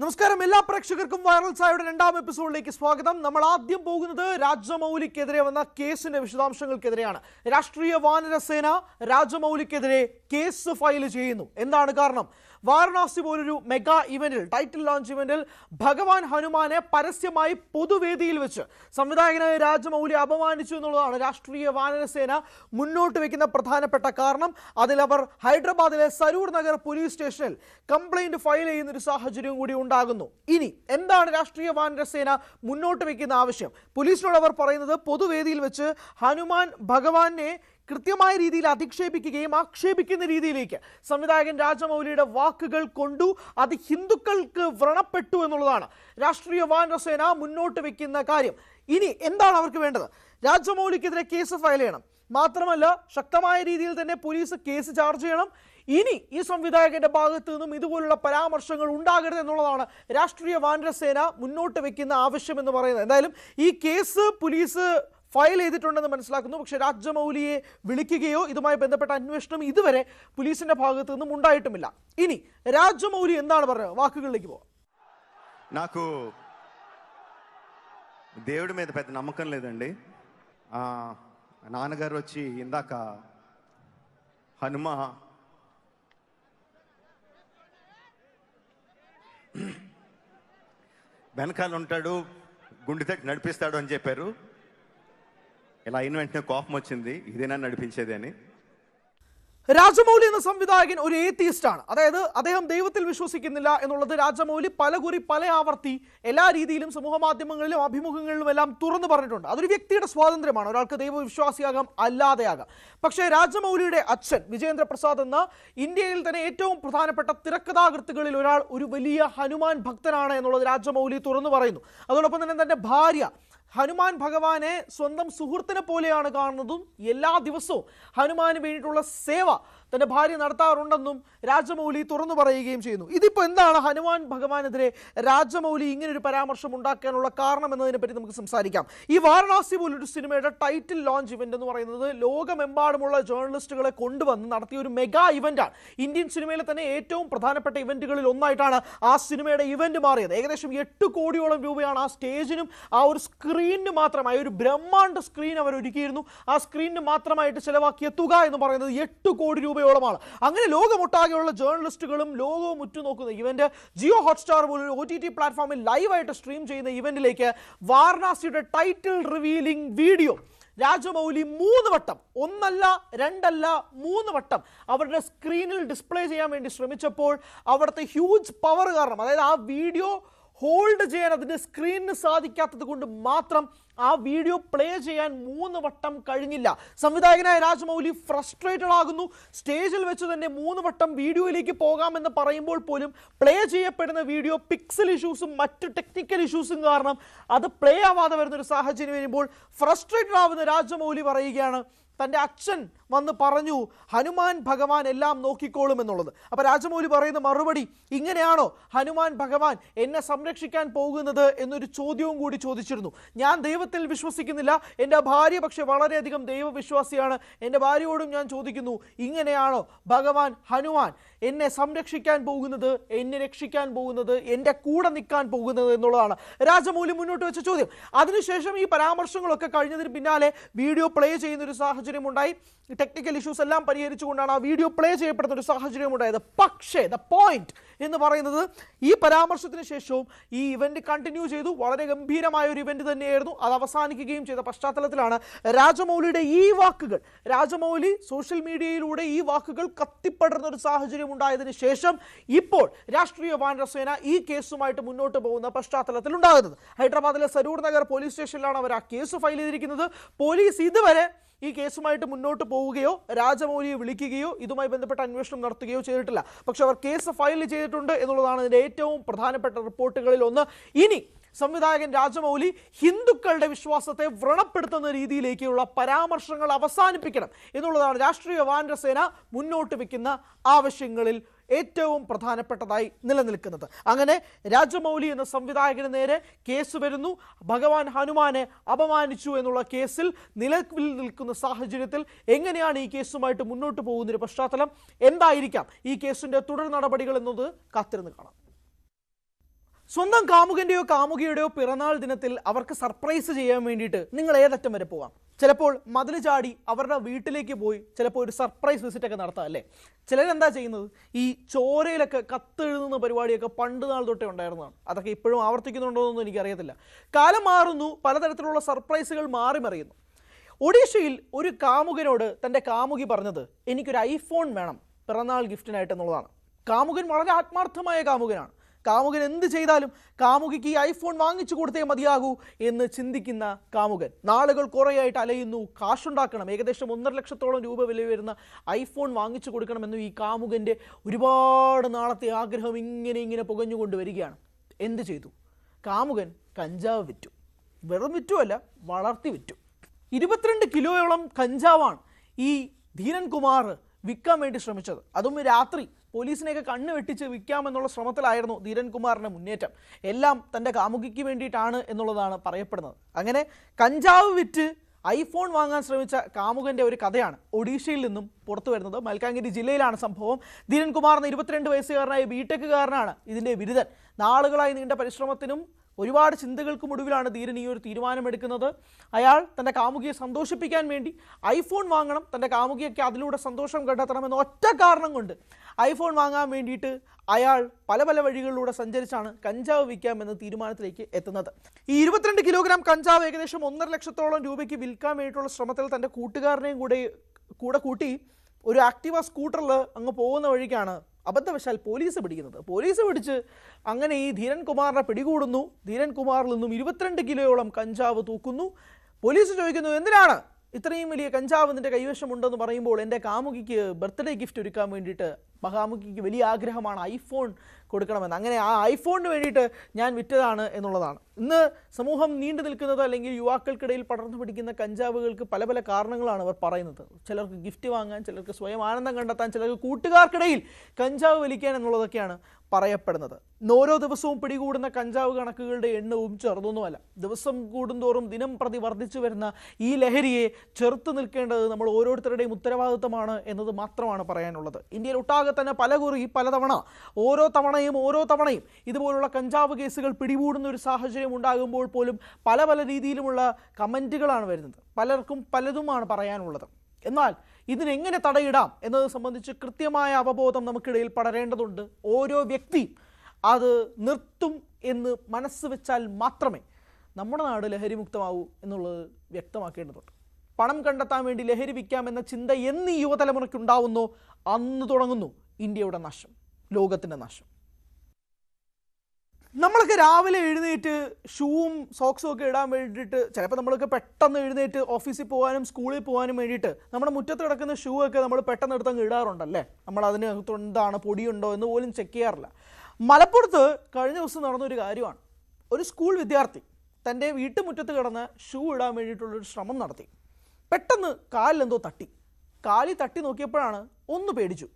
നമസ്കാരം, എല്ലാ പ്രേക്ഷകർക്കും വൈറൽ ചായയുടെ രണ്ടാം എപ്പിസോഡിലേക്ക് സ്വാഗതം. നമ്മൾ ആദ്യം പോകുന്നത് രാജമൗലിക്കെതിരെ വന്ന കേസിന്റെ വിശദാംശങ്ങൾക്കെതിരെയാണ്. രാഷ്ട്രീയ വാനരസേന രാജമൗലിക്കെതിരെ കേസ് ഫയൽ ചെയ്യുന്നു. എന്താണ് കാരണം? വാരണാസി പോലൊരു മെഗാ ഇവന്റിൽ, ടൈറ്റിൽ ലോഞ്ച് ഇവന്റിൽ ഭഗവാൻ ഹനുമാനെ പരസ്യമായി പൊതുവേദിയിൽ വെച്ച് സംവിധായകനായ രാജമൗലി അപമാനിച്ചു എന്നുള്ളതാണ് രാഷ്ട്രീയ വാനരസേന മുന്നോട്ട് വെക്കുന്ന പ്രധാനപ്പെട്ട കാരണം. അതിലവർ ഹൈദരാബാദിലെ സരൂർ നഗർ പോലീസ് സ്റ്റേഷനിൽ കംപ്ലൈന്റ് ഫയൽ ചെയ്യുന്ന ഒരു സാഹചര്യം കൂടി ഉണ്ടാകുന്നു. ഇനി എന്താണ് രാഷ്ട്രീയ വാനരസേന മുന്നോട്ട് വെക്കുന്ന ആവശ്യം? പോലീസിനോട് അവർ പറയുന്നത് പൊതുവേദിയിൽ വെച്ച് ഹനുമാൻ ഭഗവാനെ കൃത്യമായ രീതിയിൽ അധിക്ഷേപിക്കുകയും ആക്ഷേപിക്കുന്ന രീതിയിലേക്ക് സംവിധായകൻ രാജമൗലിയുടെ വാക്കുകൾ കൊണ്ടു, അത് ഹിന്ദുക്കൾക്ക് വ്രണപ്പെട്ടു എന്നുള്ളതാണ് രാഷ്ട്രീയ വാനരസേന മുന്നോട്ട് വെക്കുന്ന കാര്യം. ഇനി എന്താണ് അവർക്ക് വേണ്ടത്? രാജമൗലിക്കെതിരെ കേസ് ഫയൽ ചെയ്യണം. മാത്രമല്ല, ശക്തമായ രീതിയിൽ തന്നെ പോലീസ് കേസ് ചാർജ് ചെയ്യണം. ഇനി ഈ സംവിധായകന്റെ ഭാഗത്തു നിന്നും ഇതുപോലുള്ള പരാമർശങ്ങൾ ഉണ്ടാകരുത് എന്നുള്ളതാണ് രാഷ്ട്രീയ വാനരസേന മുന്നോട്ട് വെക്കുന്ന ആവശ്യം എന്ന് പറയുന്നത്. എന്തായാലും ഈ കേസ് പോലീസ് ഫയൽ ചെയ്തിട്ടുണ്ടെന്ന് മനസ്സിലാക്കുന്നു. പക്ഷേ രാജമൗലിയെ വിളിക്കുകയോ ഇതുമായി ബന്ധപ്പെട്ട അന്വേഷണം ഇതുവരെ പോലീസിന്റെ ഭാഗത്തു നിന്നും ഉണ്ടായിട്ടുമില്ല. ഇനി രാജമൗലി എന്താണ് പറയുന്നത്? వాకుകളിലേക്ക് പോവാം. నాకు దేవుడి మీద పెద్ద నమ్మకం లేదండి. నాన్నగారు వచ్చి ఇందాక హనుమ వెనకాల ఉంటాడు, గుండె తట్టి నడిపిస్తాడు అని చెప్పారు. ఇలా అయిన వెంటనే కోపం వచ్చింది, ఇదేనా నడిపించేది అని. രാജമൗലി എന്ന സംവിധായകൻ ഒരു ഏത്തിയിസ്റ്റ് ആണ്. അതായത് അദ്ദേഹം ദൈവത്തിൽ വിശ്വസിക്കുന്നില്ല എന്നുള്ളത് രാജമൗലി പലകുറി പല ആവർത്തി എല്ലാ രീതിയിലും സമൂഹ മാധ്യമങ്ങളിലും അഭിമുഖങ്ങളിലും എല്ലാം തുറന്നു പറഞ്ഞിട്ടുണ്ട്. അതൊരു വ്യക്തിയുടെ സ്വാതന്ത്ര്യമാണ്, ഒരാൾക്ക് ദൈവവിശ്വാസിയാകാം അല്ലാതെയാകാം. പക്ഷേ രാജമൗലിയുടെ അച്ഛൻ വിജയേന്ദ്ര പ്രസാദ് എന്ന ഇന്ത്യയിൽ തന്നെ ഏറ്റവും പ്രധാനപ്പെട്ട തിരക്കഥാകൃത്തുകളിൽ ഒരാൾ ഒരു വലിയ ഹനുമാൻ ഭക്തനാണ് എന്നുള്ളത് രാജമൗലി തുറന്നു പറയുന്നു. അതോടൊപ്പം തന്നെ തൻ്റെ ഭാര്യ ഹനുമാൻ ഭഗവാനെ സ്വന്തം സുഹൃത്തിനെ പോലെയാണ് കാണുന്നതും എല്ലാ ദിവസവും ഹനുമാന് വേണ്ടിയിട്ടുള്ള സേവ തൻ്റെ ഭാര്യ നടത്താറുണ്ടെന്നും രാജമൗലി തുറന്നു പറയുകയും ചെയ്യുന്നു. ഇതിപ്പോൾ എന്താണ് ഹനുമാൻ ഭഗവാനെതിരെ രാജമൗലി ഇങ്ങനൊരു പരാമർശം ഉണ്ടാക്കാനുള്ള കാരണം എന്നതിനെ പറ്റി നമുക്ക് സംസാരിക്കാം. ഈ വാരണാസി പോലൊരു സിനിമയുടെ ടൈറ്റിൽ ലോഞ്ച് ഇവന്റ് എന്ന് പറയുന്നത് ലോകമെമ്പാടുമുള്ള ജേർണലിസ്റ്റുകളെ കൊണ്ടുവന്ന് നടത്തിയ ഒരു മെഗാ ഇവന്റാണ്. ഇന്ത്യൻ സിനിമയിലെ തന്നെ ഏറ്റവും പ്രധാനപ്പെട്ട ഇവന്റുകളിൽ ഒന്നായിട്ടാണ് ആ സിനിമയുടെ ഇവന്റ് മാറിയത്. ഏകദേശം 8 കോടിയോളം രൂപയാണ് ആ സ്റ്റേജിനും ആ ഒരു സ്ക്രീനിന് മാത്രമായി, ഒരു ബ്രഹ്മാണ്ഡ സ്ക്രീൻ അവർ ഒരുക്കിയിരുന്നു. ആ സ്ക്രീനിന് മാത്രമായിട്ട് ചെലവാക്കിയ തുക എന്ന് പറയുന്നത് 8 കോടി രൂപയോളമാണ്. അങ്ങനെ ലോകമൊട്ടാകെയുള്ള ജേർണലിസ്റ്റുകളും ലോകവും ഉറ്റുനോക്കുന്ന ഇവന്റ്, ജിയോ ഹോട്ട്സ്റ്റാർ പോലൊരു OTT പ്ലാറ്റ്ഫോമിൽ ലൈവായിട്ട് സ്ട്രീം ചെയ്യുന്ന ഇവന്റിലേക്ക് വാരണാസിയുടെ ടൈറ്റിൽ റിവീലിംഗ് വീഡിയോ രാജമൗലി 3 വട്ടം, ഒന്നല്ല രണ്ടല്ല 3 വട്ടം അവരുടെ സ്ക്രീനിൽ ഡിസ്പ്ലേ ചെയ്യാൻ വേണ്ടി ശ്രമിച്ചപ്പോൾ അവിടുത്തെ ഹ്യൂജ് പവർ കാരണം, അതായത് ആ വീഡിയോ ഹോൾഡ് ചെയ്യാൻ അതിൻ്റെ സ്ക്രീനിന് സാധിക്കാത്തത് കൊണ്ട് മാത്രം ആ വീഡിയോ പ്ലേ ചെയ്യാൻ 3 വട്ടം കഴിഞ്ഞില്ല. സംവിധായകനായ രാജമൗലി ഫ്രസ്ട്രേറ്റഡ് ആകുന്നു. സ്റ്റേജിൽ വെച്ച് തന്നെ 3 വട്ടം വീഡിയോയിലേക്ക് പോകാമെന്ന് പറയുമ്പോൾ പോലും പ്ലേ ചെയ്യപ്പെടുന്ന വീഡിയോ പിക്സൽ ഇഷ്യൂസും മറ്റ് ടെക്നിക്കൽ ഇഷ്യൂസും കാരണം അത് പ്ലേ ആവാതെ വരുന്നൊരു സാഹചര്യം വരുമ്പോൾ ഫ്രസ്ട്രേറ്റഡ് ആവുന്ന രാജമൗലി പറയുകയാണ്, തൻ്റെ അച്ഛൻ വന്ന് പറഞ്ഞു ഹനുമാൻ ഭഗവാൻ എല്ലാം നോക്കിക്കോളും എന്നുള്ളത്. അപ്പോൾ രാജമൗലി പറയുന്ന മറുപടി, ഇങ്ങനെയാണോ ഹനുമാൻ ഭഗവാൻ എന്നെ സംരക്ഷിക്കാൻ പോകുന്നത് എന്നൊരു ചോദ്യവും കൂടി ചോദിച്ചിരുന്നു. ഞാൻ ദൈവത്തിൽ വിശ്വസിക്കുന്നില്ല, എൻ്റെ ഭാര്യ പക്ഷെ വളരെയധികം ദൈവവിശ്വാസിയാണ്. എൻ്റെ ഭാര്യയോടും ഞാൻ ചോദിക്കുന്നു, ഇങ്ങനെയാണോ ഭഗവാൻ ഹനുമാൻ എന്നെ സംരക്ഷിക്കാൻ പോകുന്നത്, എന്നെ രക്ഷിക്കാൻ പോകുന്നത്, എൻ്റെ കൂടെ നിൽക്കാൻ പോകുന്നത് എന്നുള്ളതാണ് രാജമൗലി മുന്നോട്ട് വെച്ച ചോദ്യം. അതിനുശേഷം ഈ പരാമർശങ്ങളൊക്കെ കഴിഞ്ഞതിന് പിന്നാലെ വീഡിയോ പ്ലേ ചെയ്യുന്ന ഒരു സാഹചര്യം ഉണ്ടായി. ടെക്നിക്കൽ ഇഷ്യൂസ് എല്ലാം പരിഹരിച്ചുകൊണ്ടാണ് ആ വീഡിയോ പ്ലേ ചെയ്യപ്പെടുന്ന ഒരു സാഹചര്യം ഉണ്ടായത്. പക്ഷേ ദ പോയിന്റ് എന്ന് പറയുന്നത്, ഈ പരാമർശത്തിന് ശേഷവും ഈ ഇവന്റ് കണ്ടിന്യൂ ചെയ്തു. വളരെ ഗംഭീരമായ ഒരു ഇവന്റ് തന്നെയായിരുന്നു. അത് അവസാനിക്കുകയും ചെയ്ത പശ്ചാത്തലത്തിലാണ് രാജമൗലിയുടെ ഈ വാക്കുകൾ, രാജമൗലി സോഷ്യൽ മീഡിയയിലൂടെ ഈ വാക്കുകൾ കത്തിപ്പടർന്ന ഒരു സാഹചര്യം ഉണ്ടായതിനു ശേഷം ഇപ്പോൾ രാഷ്ട്രീയ വാനരസേന ഈ കേസുമായിട്ട് മുന്നോട്ട് പോകുന്ന പശ്ചാത്തലത്തിൽ ഉണ്ടാകുന്നത്. ഹൈദരാബാദിലെ സരൂർ നഗർ പോലീസ് സ്റ്റേഷനിലാണ് അവർ ആ കേസ് ഫയൽ ചെയ്തിരിക്കുന്നത്. പോലീസ് ഇതുവരെ ഈ കേസുമായിട്ട് മുന്നോട്ട് പോവുകയോ രാജമൗലിയെ വിളിക്കുകയോ ഇതുമായി ബന്ധപ്പെട്ട അന്വേഷണം നടത്തുകയോ ചെയ്തിട്ടില്ല. പക്ഷെ അവർ കേസ് ഫയൽ ചെയ്തിട്ടുണ്ട് എന്നുള്ളതാണ് ഇതിൻ്റെ ഏറ്റവും പ്രധാനപ്പെട്ട റിപ്പോർട്ടുകളിൽ ഒന്ന്. ഇനി സംവിധായകൻ രാജമൗലി ഹിന്ദുക്കളുടെ വിശ്വാസത്തെ വ്രണപ്പെടുത്തുന്ന രീതിയിലേക്കുള്ള പരാമർശങ്ങൾ അവസാനിപ്പിക്കണം എന്നുള്ളതാണ് രാഷ്ട്രീയ വാനരസേന മുന്നോട്ട് വയ്ക്കുന്ന ആവശ്യങ്ങളിൽ ഏറ്റവും പ്രധാനപ്പെട്ടതായി നിലനിൽക്കുന്നത്. അങ്ങനെ രാജമൗലി എന്ന സംവിധായകന് നേരെ കേസ് വരുന്നു. ഭഗവാൻ ഹനുമാനെ അപമാനിച്ചു എന്നുള്ള കേസിൽ നിലവിൽ നിൽക്കുന്ന സാഹചര്യത്തിൽ എങ്ങനെയാണ് ഈ കേസുമായിട്ട് മുന്നോട്ട് പോകുന്നൊരു പശ്ചാത്തലം, എന്തായിരിക്കാം ഈ കേസിൻ്റെ തുടർ നടപടികൾ എന്നത് കാത്തിരുന്ന് കാണാം. സ്വന്തം കാമുകന്റെയോ കാമുകിയുടെയോ പിറന്നാൾ ദിനത്തിൽ അവർക്ക് സർപ്രൈസ് ചെയ്യാൻ വേണ്ടിയിട്ട് നിങ്ങൾ ഏതറ്റം വരെ പോകാം? ചിലപ്പോൾ മതിൽ ചാടി അവരുടെ വീട്ടിലേക്ക് പോയി ചിലപ്പോൾ ഒരു സർപ്രൈസ് വിസിറ്റ് ഒക്കെ നടത്താം അല്ലേ? ചിലരെന്താ ചെയ്യുന്നത്, ഈ ചോരയിലൊക്കെ കത്തെഴുതുന്ന പരിപാടിയൊക്കെ പണ്ട് നാൾ തൊട്ടേ ഉണ്ടായിരുന്നതാണ്. അതൊക്കെ ഇപ്പോഴും ആവർത്തിക്കുന്നുണ്ടോ എന്നൊന്നും എനിക്കറിയത്തില്ല. കാലം മാറുന്നു, പലതരത്തിലുള്ള സർപ്രൈസുകൾ മാറി മറിയുന്നു. ഒഡീഷയിൽ ഒരു കാമുകനോട് തൻ്റെ കാമുകി പറഞ്ഞത് എനിക്കൊരു ഐഫോൺ വേണം പിറന്നാൾ ഗിഫ്റ്റിനായിട്ട് എന്നുള്ളതാണ്. കാമുകൻ വളരെ ആത്മാർത്ഥമായ കാമുകനാണ്. കാമുകൻ എന്ത് ചെയ്താലും കാമുകിക്ക് ഈ ഐഫോൺ വാങ്ങിച്ചു കൊടുത്തേ മതിയാകൂ എന്ന് ചിന്തിക്കുന്ന കാമുകൻ നാളുകൾ കുറേയായിട്ട് അലയുന്നു. കാശുണ്ടാക്കണം, ഏകദേശം 1.5 ലക്ഷത്തോളം രൂപ വില വരുന്ന ഐഫോൺ വാങ്ങിച്ചു കൊടുക്കണമെന്നും ഈ കാമുകൻ്റെ ഒരുപാട് നാളത്തെ ആഗ്രഹം ഇങ്ങനെ പുകഞ്ഞുകൊണ്ട് വരികയാണ്. എന്ത് ചെയ്തു? കാമുകൻ കഞ്ചാവ് വിറ്റു. വെറും വിറ്റുമല്ല, വളർത്തി വിറ്റു. 22 കിലോയോളം കഞ്ചാവാണ് ഈ ധീരൻ കുമാർ വിൽക്കാൻ വേണ്ടി ശ്രമിച്ചത്. അതും രാത്രി പോലീസിനെയൊക്കെ കണ്ണ് വെട്ടിച്ച് വിൽക്കാമെന്നുള്ള ശ്രമത്തിലായിരുന്നു ധീരൻ കുമാറിൻ്റെ മുന്നേറ്റം. എല്ലാം തൻ്റെ കാമുകിക്ക് വേണ്ടിയിട്ടാണ് എന്നുള്ളതാണ് പറയപ്പെടുന്നത്. അങ്ങനെ കഞ്ചാവ് വിറ്റ് ഐഫോൺ വാങ്ങാൻ ശ്രമിച്ച കാമുകൻ്റെ ഒരു കഥയാണ് ഒഡീഷയിൽ നിന്നും പുറത്തു വരുന്നത്. മൽക്കാൻഗിരി ജില്ലയിലാണ് സംഭവം. ധീരൻ കുമാർ എന്ന 22 വയസ്സുകാരനായ ബിടെക്കുകാരനാണ് ഇതിൻ്റെ ബിരുദൻ. നാളുകളായി നീണ്ട പരിശ്രമത്തിനും ഒരുപാട് ചിന്തകൾക്കും ഒടുവിലാണ് ധീരൻ ഈ ഒരു തീരുമാനമെടുക്കുന്നത്. അയാൾ തൻ്റെ കാമുകിയെ സന്തോഷിപ്പിക്കാൻ വേണ്ടി ഐഫോൺ വാങ്ങണം, തൻ്റെ കാമുകിയൊക്കെ അതിലൂടെ സന്തോഷം കണ്ടെത്തണമെന്ന ഒറ്റ കാരണം കൊണ്ട് ഐഫോൺ വാങ്ങാൻ വേണ്ടിയിട്ട് അയാൾ പല വഴികളിലൂടെ സഞ്ചരിച്ചാണ് കഞ്ചാവ് വിൽക്കാമെന്ന തീരുമാനത്തിലേക്ക് എത്തുന്നത്. ഈ 22 കിലോഗ്രാം കഞ്ചാവ് ഏകദേശം 1.5 ലക്ഷത്തോളം രൂപയ്ക്ക് വിൽക്കാൻ വേണ്ടിയിട്ടുള്ള ശ്രമത്തിൽ തൻ്റെ കൂട്ടുകാരനെയും കൂടെ കൂട്ടി ഒരു ആക്റ്റീവ സ്കൂട്ടറിൽ അങ്ങ് പോകുന്ന വഴിക്കാണ് അബദ്ധവശാൽ പോലീസ് പിടിക്കുന്നത്. പോലീസ് പിടിച്ച് അങ്ങനെ ഈ ധീരൻ കുമാറിനെ പിടികൂടുന്നു. ധീരൻ കുമാറിൽ നിന്നും 22 കിലോയോളം കഞ്ചാവ് തൂക്കുന്നു. പോലീസ് ചോദിക്കുന്നു, എന്തിനാണ് ഇത്രയും വലിയ കഞ്ചാവ് നിൻ്റെ കൈവശമുണ്ടെന്ന് പറയുമ്പോൾ എൻ്റെ കാമുകിക്ക് ബർത്ത്ഡേ ഗിഫ്റ്റ് ഒരുക്കാൻ വേണ്ടിയിട്ട് കാമുകിക്ക് വലിയ ആഗ്രഹമാണ് ഐഫോൺ കൊടുക്കണമെന്ന്. അങ്ങനെ ആ ഐഫോണിന് വേണ്ടിയിട്ട് ഞാൻ വിറ്റതാണ് എന്നുള്ളതാണ്. ഇന്ന് സമൂഹം നീണ്ടു നിൽക്കുന്നത് അല്ലെങ്കിൽ യുവാക്കൾക്കിടയിൽ പടർന്നു പിടിക്കുന്ന കഞ്ചാവുകൾക്ക് പല കാരണങ്ങളാണ് അവർ പറയുന്നത്. ചിലർക്ക് ഗിഫ്റ്റ് വാങ്ങാൻ, ചിലർക്ക് സ്വയം ആനന്ദം കണ്ടെത്താൻ, ചിലർക്ക് കൂട്ടുകാർക്കിടയിൽ കഞ്ചാവ് വലിക്കാൻ എന്നുള്ളതൊക്കെയാണ് പറയപ്പെടുന്നത്. ഓരോ ദിവസവും പിടികൂടുന്ന കഞ്ചാവ് കണക്കുകളുടെ എണ്ണവും ചെറുതൊന്നുമല്ല. ദിവസം കൂടുന്തോറും ദിനം പ്രതി വർദ്ധിച്ചു വരുന്ന ഈ ലഹരിയെ ചെറുത്തു നിൽക്കേണ്ടത് നമ്മൾ ഓരോരുത്തരുടെയും ഉത്തരവാദിത്തമാണ് എന്നത് മാത്രമാണ് പറയാനുള്ളത്. ഇന്ത്യയിൽ ഒട്ടാകെ തന്നെ പലതവണ ഓരോ തവണയും ഇതുപോലുള്ള കഞ്ചാവ് കേസുകൾ പിടികൂടുന്ന ഒരു സാഹചര്യം ഉണ്ടാകുമ്പോൾ പോലും പല രീതിയിലുമുള്ള കമൻറ്റുകളാണ് വരുന്നത്. പലർക്കും പലതുമാണ് പറയാനുള്ളത്. എന്നാൽ ഇതിനെങ്ങനെ തടയിടാം എന്നത് സംബന്ധിച്ച് കൃത്യമായ അവബോധം നമുക്കിടയിൽ പടരേണ്ടതുണ്ട്. ഓരോ വ്യക്തിയും അത് നിർത്തും എന്ന് മനസ്സ് വെച്ചാൽ മാത്രമേ നമ്മുടെ നാട് ലഹരി മുക്തമാവൂ എന്നുള്ളത് വ്യക്തമാക്കേണ്ടതുണ്ട്. പണം കണ്ടെത്താൻ വേണ്ടി ലഹരി വിൽക്കാമെന്ന ചിന്ത എന്ന് ഈ യുവതലമുറയ്ക്കുണ്ടാവുന്നോ അന്ന് തുടങ്ങുന്നു ഇന്ത്യയുടെ നാശം, ലോകത്തിൻ്റെ നാശം. നമ്മളൊക്കെ രാവിലെ എഴുന്നേറ്റ് ഷൂവും സോക്സും ഒക്കെ ഇടാൻ വേണ്ടിയിട്ട് ചിലപ്പോൾ നമ്മളൊക്കെ പെട്ടെന്ന് എഴുന്നേറ്റ് ഓഫീസിൽ പോകാനും സ്കൂളിൽ പോകാനും വേണ്ടിയിട്ട് നമ്മുടെ മുറ്റത്ത് കിടക്കുന്ന ഷൂ ഒക്കെ നമ്മൾ പെട്ടെന്ന് എടുത്തങ്ങ് ഇടാറുണ്ടല്ലേ. നമ്മൾ അതിനകത്ത് എന്താണ് പൊടിയുണ്ടോ എന്ന് പോലും ചെക്ക് ചെയ്യാറില്ല. മലപ്പുറത്ത് കഴിഞ്ഞ ദിവസം നടന്നൊരു കാര്യമാണ്. ഒരു സ്കൂൾ വിദ്യാർത്ഥി തൻ്റെ വീട്ടുമുറ്റത്ത് കിടന്ന് ഷൂ ഇടാൻ വേണ്ടിയിട്ടുള്ളൊരു ശ്രമം നടത്തി. പെട്ടെന്ന് കാലിലെന്തോ തട്ടി. കാലിൽ തട്ടി നോക്കിയപ്പോഴാണ് ഒന്ന് പേടിച്ചു.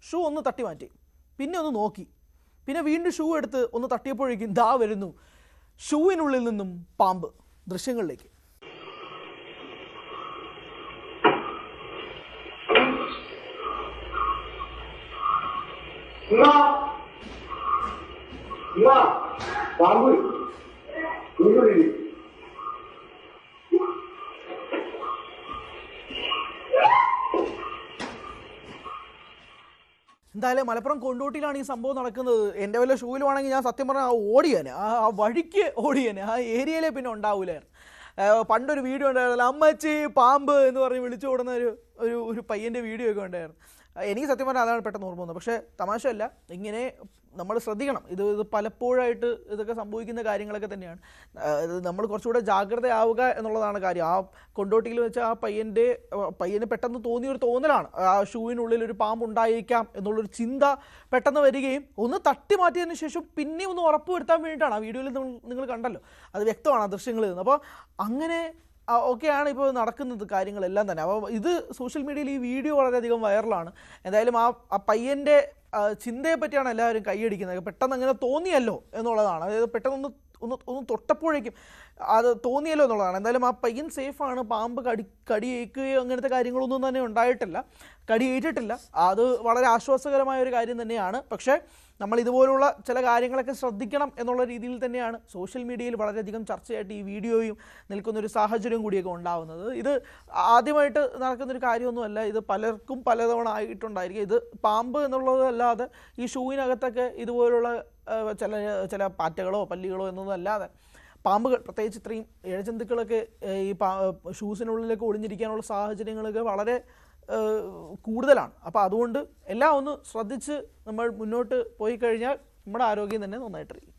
ഷൂ ഒന്ന് തട്ടി മാറ്റി, പിന്നെ ഒന്ന് നോക്കി, പിന്നെ വീണ്ടും ഷൂ എടുത്ത് ഒന്ന് തട്ടിയപ്പോഴേക്കും ദാ വരുന്നു ഷൂവിനുള്ളിൽ നിന്നും പാമ്പ്. ദൃശ്യങ്ങളിലേക്ക്. എന്തായാലും മലപ്പുറം കൊണ്ടോട്ടിയിലാണ് ഈ സംഭവം നടക്കുന്നത്. എൻ്റെ വല്ല ഷൂവിലുമാണെങ്കിൽ ഞാൻ സത്യം പറഞ്ഞാൽ ഓടിയേനെ, ആ വഴിക്ക് ഓടിയേനെ, ആ ഏരിയയിലെ പിന്നെ ഉണ്ടാവൂലായിരുന്നു. പണ്ടൊരു വീഡിയോ ഉണ്ടായിരുന്നല്ലോ, അമ്മച്ചി പാമ്പ് എന്ന് പറഞ്ഞ് വിളിച്ചു ഓടുന്ന ഒരു പയ്യൻ്റെ വീഡിയോ ഒക്കെ ഉണ്ടായിരുന്നു. എനിക്ക് സത്യം പറഞ്ഞാൽ അതാണ് പെട്ടെന്ന് ഓർമ്മ വന്നത്. പക്ഷേ തമാശയല്ല, ഇങ്ങനെ നമ്മൾ ശ്രദ്ധിക്കണം. ഇത് പലപ്പോഴായിട്ട് ഇതൊക്കെ സംഭവിക്കുന്ന കാര്യങ്ങളൊക്കെ തന്നെയാണ്. നമ്മൾ കുറച്ചുകൂടെ ജാഗ്രതയാവുക എന്നുള്ളതാണ് കാര്യം. ആ കൊണ്ടോട്ടിയിൽ വെച്ച് ആ പയ്യന് പെട്ടെന്ന് തോന്നിയൊരു തോന്നലാണ്, ആ ഷൂവിനുള്ളിൽ ഒരു പാമ്പ് ഉണ്ടായിരിക്കാം എന്നുള്ളൊരു ചിന്ത പെട്ടെന്ന് വരികയും ഒന്ന് തട്ടി മാറ്റിയതിന് ശേഷം പിന്നെ ഒന്ന് ഉറപ്പ് വരുത്താൻ വേണ്ടിയിട്ടാണ്. ആ വീഡിയോയിൽ നിങ്ങൾ കണ്ടല്ലോ, അത് വ്യക്തമാണ് ആ ദൃശ്യങ്ങളിൽ നിന്ന്. അപ്പോൾ അങ്ങനെ ഒക്കെയാണ് ഇപ്പോൾ നടക്കുന്നത് കാര്യങ്ങളെല്ലാം തന്നെ. അപ്പോൾ ഇത് സോഷ്യൽ മീഡിയയിൽ ഈ വീഡിയോ വളരെയധികം വൈറലാണ്. എന്തായാലും ആ പയ്യൻ്റെ ചിന്തയെ പറ്റിയാണ് എല്ലാവരും കൈയടിക്കുന്നത്. പെട്ടെന്ന് അങ്ങനെ തോന്നിയല്ലോ എന്നുള്ളതാണ്. അതായത് പെട്ടെന്ന് ഒന്ന് തൊട്ടപ്പോഴേക്കും അത് തോന്നിയല്ലോ എന്നുള്ളതാണ്. എന്തായാലും ആ പയ്യൻ സേഫാണ്. പാമ്പ് കടിയേൽക്കുകയോ അങ്ങനത്തെ കാര്യങ്ങളൊന്നും തന്നെ ഉണ്ടായിട്ടില്ല, കടിയേറ്റിട്ടില്ല. അത് വളരെ ആശ്വാസകരമായ ഒരു കാര്യം തന്നെയാണ്. പക്ഷേ നമ്മൾ ഇതുപോലുള്ള ചില കാര്യങ്ങളൊക്കെ ശ്രദ്ധിക്കണം എന്നുള്ള രീതിയിൽ തന്നെയാണ് സോഷ്യൽ മീഡിയയിൽ വളരെയധികം ചർച്ചയായിട്ട് ഈ വീഡിയോയും നിൽക്കുന്നൊരു സാഹചര്യം കൂടിയൊക്കെ ഉണ്ടാകുന്നത്. ഇത് ആദ്യമായിട്ട് നടക്കുന്നൊരു കാര്യമൊന്നുമല്ല, ഇത് പലർക്കും പലതവണ ആയിട്ടുണ്ടായിരിക്കും. ഇത് പാമ്പ് എന്നുള്ളതല്ലാതെ ഈ ഷൂവിനകത്തൊക്കെ ഇതുപോലുള്ള ചില പാറ്റകളോ പല്ലികളോ എന്നൊന്നും അല്ലാതെ പാമ്പുകൾ, പ്രത്യേകിച്ച് ഇത്രയും ഇഴജന്തുക്കളൊക്കെ ഈ ഷൂസിനുള്ളിലേക്ക് ഒളിഞ്ഞിരിക്കാനുള്ള സാഹചര്യങ്ങളൊക്കെ വളരെ കൂടുതലാണ്. അപ്പോൾ അതുകൊണ്ട് എല്ലാം ഒന്ന് ശ്രദ്ധിച്ച് നമ്മൾ മുന്നോട്ട് പോയി കഴിഞ്ഞാൽ നമ്മുടെ ആരോഗ്യം തന്നെ നന്നായിട്ടിരിക്കും.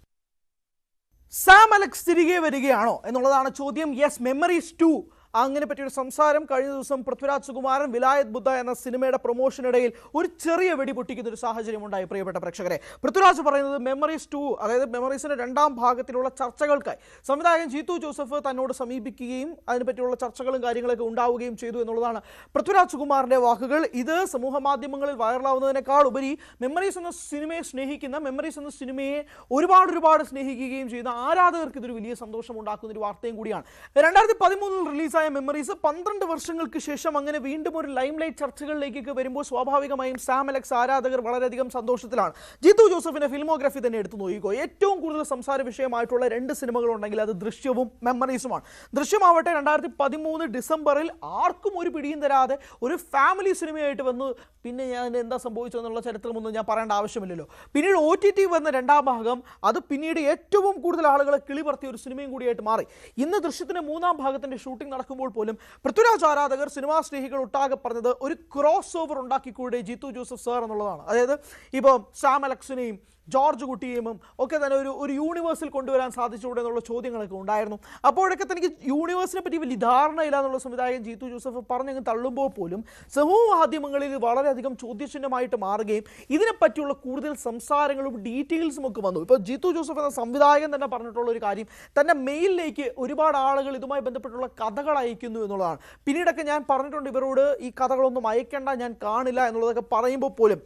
സാം അലക്സ് തിരികെ വരികയാണോ എന്നുള്ളതാണ് ചോദ്യം. യെസ്, മെമ്മറീസ് 2 അങ്ങനെ പറ്റിയൊരു സംസാരം കഴിഞ്ഞ ദിവസം പൃഥ്വിരാജ് സുകുമാരൻ വിലായത് ബുദ്ധ എന്ന സിനിമയുടെ പ്രൊമോഷനിടയിൽ ഒരു ചെറിയ വെടി പൊട്ടിക്കുന്ന ഒരു സാഹചര്യം ഉണ്ടായി. പ്രിയപ്പെട്ട പ്രേക്ഷകരെ, പൃഥ്വിരാജ് പറയുന്നത് മെമ്മറീസ് 2 അതായത് മെമ്മറീസിന്റെ 2ാം ഭാഗത്തിലുള്ള ചർച്ചകൾക്കായി സംവിധായകൻ ജീത്തു ജോസഫ് തന്നോട് സമീപിക്കുകയും അതിനെപ്പറ്റിയുള്ള ചർച്ചകളും കാര്യങ്ങളൊക്കെ ഉണ്ടാവുകയും ചെയ്തു എന്നുള്ളതാണ് പൃഥ്വിരാജ് സുകുമാറിന്റെ വാക്കുകൾ. ഇത് സമൂഹ മാധ്യമങ്ങളിൽ വൈറലാവുന്നതിനേക്കാൾ ഉപരി മെമ്മറീസ് എന്ന സിനിമയെ സ്നേഹിക്കുന്ന, മെമ്മറീസ് എന്ന സിനിമയെ ഒരുപാട് സ്നേഹിക്കുകയും ചെയ്യുന്ന ആരാധകർക്ക് ഇതൊരു വലിയ സന്തോഷം ഉണ്ടാക്കുന്ന ഒരു വാർത്തയും കൂടിയാണ്. 2013 റിലീസായ മെമ്മറീസ് 12 വർഷങ്ങൾക്ക് ശേഷം അങ്ങനെ വീണ്ടും ഒരു ലൈം ലൈറ്റ് ചർച്ചകളിലേക്കൊക്കെ വരുമ്പോൾ സ്വാഭാവികമായും സാം അലക്സ് ആരാധകർ വളരെയധികം സന്തോഷത്തിലാണ്. ജീത്തു ജോസഫിന്റെ ഫിൽമോഗ്രഫി തന്നെ എടുത്തു നോക്കിക്കോ, ഏറ്റവും കൂടുതൽ സംസാര വിഷയമായിട്ടുള്ള 2 സിനിമകളുണ്ടെങ്കിൽ അത് ദൃശ്യവും മെമ്മറീസുമാണ്. ദൃശ്യമാവട്ടെ 2013 ഡിസംബറിൽ ആർക്കും ഒരു പിടിയും തരാതെ ഒരു ഫാമിലി സിനിമയായിട്ട് വന്നു. പിന്നെ ഞാൻ എന്താ സംഭവിച്ചതെന്നുള്ള ചരിത്രമൊന്നും ഞാൻ പറയേണ്ട ആവശ്യമില്ലല്ലോ. പിന്നീട് OTT വന്ന 2ാം ഭാഗം അത് പിന്നീട് ഏറ്റവും കൂടുതൽ ആളുകളെ കിളിപറത്തിയ ഒരു സിനിമയും കൂടിയായിട്ട് മാറി. ഇന്ന് ദൃശ്യത്തിന്റെ 3ാം ഭാഗത്തിന്റെ ഷൂട്ടിംഗ് നടക്കുമ്പോൾ പോലും പൃഥ്വിരാജ് ആരാധകർ, സിനിമാ സ്നേഹികൾ ഒട്ടാകെ പറഞ്ഞത് ഒരു ക്രോസ് ഓവർ ഉണ്ടാക്കിക്കൂടെ ജീത്തു ജോസഫ് സാർ എന്നുള്ളതാണ്. അതായത് ഇപ്പോൾ സാം അലക്സിനെയും ജോർജ് കുട്ടിയും ഒക്കെ തന്നെ ഒരു യൂണിവേഴ്സിൽ കൊണ്ടുവരാൻ സാധിച്ചുകൂടെ എന്നുള്ള ചോദ്യങ്ങളൊക്കെ ഉണ്ടായിരുന്നു. അപ്പോഴൊക്കെ തനിക്ക് യൂണിവേഴ്സിനെ പറ്റി വലിയ ധാരണയില്ല എന്നുള്ള സംവിധായകൻ ജീത്തു ജോസഫ് പറഞ്ഞങ്ങ് തള്ളുമ്പോൾ പോലും സമൂഹ മാധ്യമങ്ങളിൽ വളരെയധികം ചോദ്യചിഹ്നമായിട്ട് മാറുകയും ഇതിനെപ്പറ്റിയുള്ള കൂടുതൽ സംസാരങ്ങളും ഡീറ്റെയിൽസും ഒക്കെ വന്നു. ഇപ്പോൾ ജീത്തു ജോസഫ് എന്ന സംവിധായകൻ തന്നെ പറഞ്ഞിട്ടുള്ള ഒരു കാര്യം, തൻ്റെ മെയിലിലേക്ക് ഒരുപാട് ആളുകൾ ഇതുമായി ബന്ധപ്പെട്ടുള്ള കഥകൾ അയക്കുന്നു എന്നുള്ളതാണ്. പിന്നീടൊക്കെ ഞാൻ പറഞ്ഞിട്ടുണ്ട് ഇവരോട് ഈ കഥകളൊന്നും അയക്കേണ്ട, ഞാൻ കാണില്ല എന്നുള്ളതൊക്കെ പറയുമ്പോൾ പോലും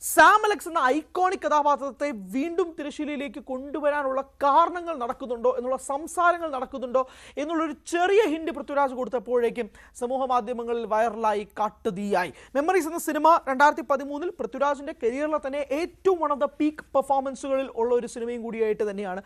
സാം അലക്സ് എന്ന ഐക്കോണിക് കഥാപാത്രത്തെ വീണ്ടും തിരശ്ശീലയിലേക്ക് കൊണ്ടുവരാനുള്ള കാരണങ്ങൾ നടക്കുന്നുണ്ടോ എന്നുള്ള സംസാരങ്ങൾ നടക്കുന്നുണ്ടോ എന്നുള്ളൊരു ചെറിയ ഹിന്റ് പൃഥ്വിരാജ് കൊടുത്തപ്പോഴേക്കും സമൂഹ മാധ്യമങ്ങളിൽ വൈറലായി കാട്ടുതീയായി. മെമ്മറീസ് എന്ന സിനിമ 2013 പൃഥ്വിരാജിന്റെ കരിയറിലെ തന്നെ ഏറ്റവും വൺ ഓഫ് ദ പീക്ക് പെർഫോമൻസുകളിൽ ഉള്ള ഒരു സിനിമയും കൂടിയായിട്ട് തന്നെയാണ്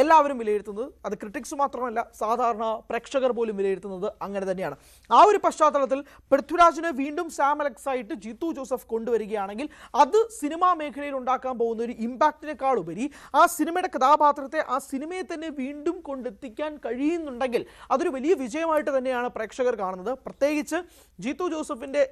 എല്ലാവരും വിലയിരുത്തുന്നത്. അത് ക്രിട്ടിക്സ് മാത്രമല്ല, സാധാരണ പ്രേക്ഷകർ പോലും വിലയിരുത്തുന്നത് അങ്ങനെ തന്നെയാണ്. ആ ഒരു പശ്ചാത്തലത്തിൽ പൃഥ്വിരാജിനെ വീണ്ടും സാം അലക്സ് ആയിട്ട് ജീത്തു ജോസഫ് കൊണ്ടുവരികയാണെങ്കിൽ അത് സിനിമാ മേഖലയിൽ ഉണ്ടാക്കാൻ പോകുന്ന ഒരു ഇമ്പാക്റ്റിനേക്കാൾ ഉപരി ആ സിനിമയുടെ കഥാപാത്രത്തെ, ആ സിനിമയെ തന്നെ വീണ്ടും കൊണ്ടെത്തിക്കാൻ കഴിയുന്നുണ്ടെങ്കിൽ അതൊരു വലിയ വിജയമായിട്ട് തന്നെയാണ് പ്രേക്ഷകർ കാണുന്നത്. പ്രത്യേകിച്ച് ജീത്തു ജോസഫിന്റെ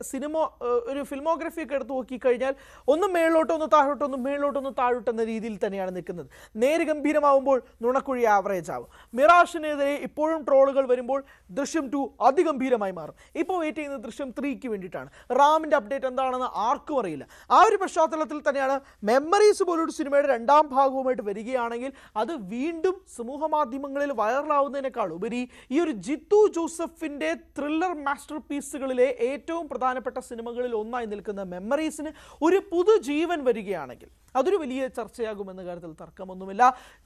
ഒരു ഫിൽമോഗ്രഫി ഒക്കെ എടുത്ത് നോക്കിക്കഴിഞ്ഞാൽ ഒന്നും മേളിലോട്ടോ ഒന്ന് താഴോട്ടോ, ഒന്നും മേളിലോട്ടോ ഒന്ന് താഴോട്ട് എന്ന രീതിയിൽ തന്നെയാണ് നിൽക്കുന്നത്. നേര് ഗംഭീരമാവുമ്പോൾ നുണക്കുഴി ആവറേജ് ആവും. മിറാഷിനെതിരെ ഇപ്പോഴും ട്രോളുകൾ വരുമ്പോൾ ദൃശ്യം 2 അതിഗംഭീരമായി മാറും. ഇപ്പോൾ വെയിറ്റ് ചെയ്യുന്നത് ദൃശ്യം 3ക്ക് വേണ്ടിയിട്ടാണ്. റാമിന്റെ അപ്ഡേറ്റ് എന്താണെന്ന് ആർക്കും അറിയില്ല. ആ ഒരു പശ്ചാത്തലത്തിൽ തന്നെയാണ് മെമ്മറീസ് പോലൊരു സിനിമയുടെ 2ാം ഭാഗവുമായിട്ട് വരികയാണെങ്കിൽ അത് വീണ്ടും സമൂഹ മാധ്യമങ്ങളിൽ വൈറലാവുന്നതിനേക്കാൾ ഉപരി ഈ ഒരു ജിത്തു ജോസഫിന്റെ ത്രില്ലർ മാസ്റ്റർ പീസുകളിലെ ഏറ്റവും പ്രധാനപ്പെട്ട സിനിമകളിൽ ഒന്നായി നിൽക്കുന്ന മെമ്മറീസിന് ഒരു പുതുജീവൻ വരികയാണെങ്കിൽ അതൊരു വലിയ ചർച്ചയാകുമെന്ന കാര്യത്തിൽ തർക്കമൊന്നുമില്ല.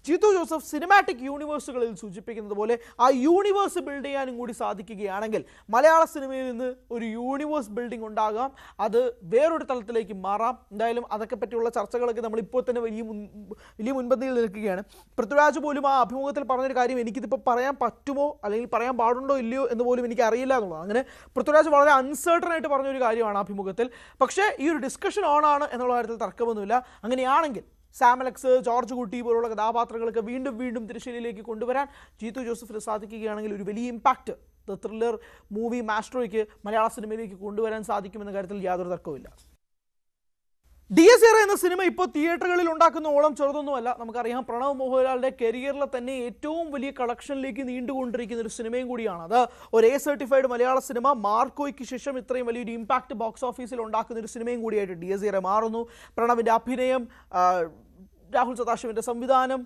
ജിത്തു ജോസഫ് സിനിമാറ്റിക് യൂണിവേഴ്സുകളിൽ സൂചിപ്പിക്കുന്നത് പോലെ ആ യൂണിവേഴ്സ് ബിൽഡ് ചെയ്യാനും കൂടി സാധിക്കുകയാണെങ്കിൽ മലയാള സിനിമയിൽ നിന്ന് ഒരു യൂണിവേഴ്സ് ബിൽഡിംഗ് ഉണ്ടാകാം, അത് വേറൊരു തലത്തിലേക്ക് മാറാം. എന്തായാലും അതൊക്കെ പറ്റിയുള്ള ചർച്ചകളൊക്കെ നമ്മളിപ്പോൾ തന്നെ വലിയ മുൻപന്തിയിൽ നിൽക്കുകയാണ്. പൃഥ്വിരാജ് പോലും ആ അഭിമുഖത്തിൽ പറഞ്ഞൊരു കാര്യം, എനിക്കിതിപ്പോൾ പറയാൻ പറ്റുമോ അല്ലെങ്കിൽ പറയാൻ പാടുണ്ടോ ഇല്ലയോ എന്ന് പോലും എനിക്ക് അറിയില്ല എന്നുള്ളത്. അങ്ങനെ പൃഥ്വിരാജ് വളരെ അൺസർട്ടൺ ആയിട്ട് പറഞ്ഞൊരു കാര്യമാണ് ആ അഭിമുഖത്തിൽ. പക്ഷേ ഈ ഒരു ഡിസ്കഷൻ ഓണാണ് എന്നുള്ള കാര്യത്തിൽ തർക്കമൊന്നുമില്ല. അങ്ങനെയാണെങ്കിൽ സാം അലക്സ്, ജോർജ് കുട്ടി പോലുള്ള കഥാപാത്രങ്ങളൊക്കെ വീണ്ടും തിരശ്ശീലയിലേക്ക് കൊണ്ടുവരാൻ ജീത്തു ജോസഫിന് സാധിക്കുകയാണെങ്കിൽ ഒരു വലിയ ഇമ്പാക്റ്റ് ദ ത്രില്ലർ മൂവി മാസ്ട്രോയ്ക്ക് മലയാള സിനിമയിലേക്ക് കൊണ്ടുവരാൻ സാധിക്കുമെന്ന കാര്യത്തിൽ യാതൊരു തർക്കവുമില്ല. DSR എന്ന സിനിമ ഇപ്പോൾ തിയേറ്ററുകളിൽ ഉണ്ടാക്കുന്ന ഓളം ചെറുതൊന്നുമല്ല. നമുക്കറിയാം, പ്രണവ് മോഹൻലാലിന്റെ കരിയറിലെ തന്നെ ഏറ്റവും വലിയ കളക്ഷനിലേക്ക് നീണ്ടുകൊണ്ടിരിക്കുന്ന ഒരു സിനിമയും കൂടിയാണ് അത്. ഒരു A സർട്ടിഫൈഡ് മലയാള സിനിമ മാർക്കോയ്ക്ക് ശേഷം ഇത്രയും വലിയൊരു ഇമ്പാക്ട് ബോക്സ് ഓഫീസിൽ ഉണ്ടാക്കുന്ന ഒരു സിനിമയും കൂടിയായിട്ട് DSR മാറുന്നു. പ്രണവിന്റെ അഭിനയം, രാഹുൽ സദാശിവന്റെ സംവിധാനം,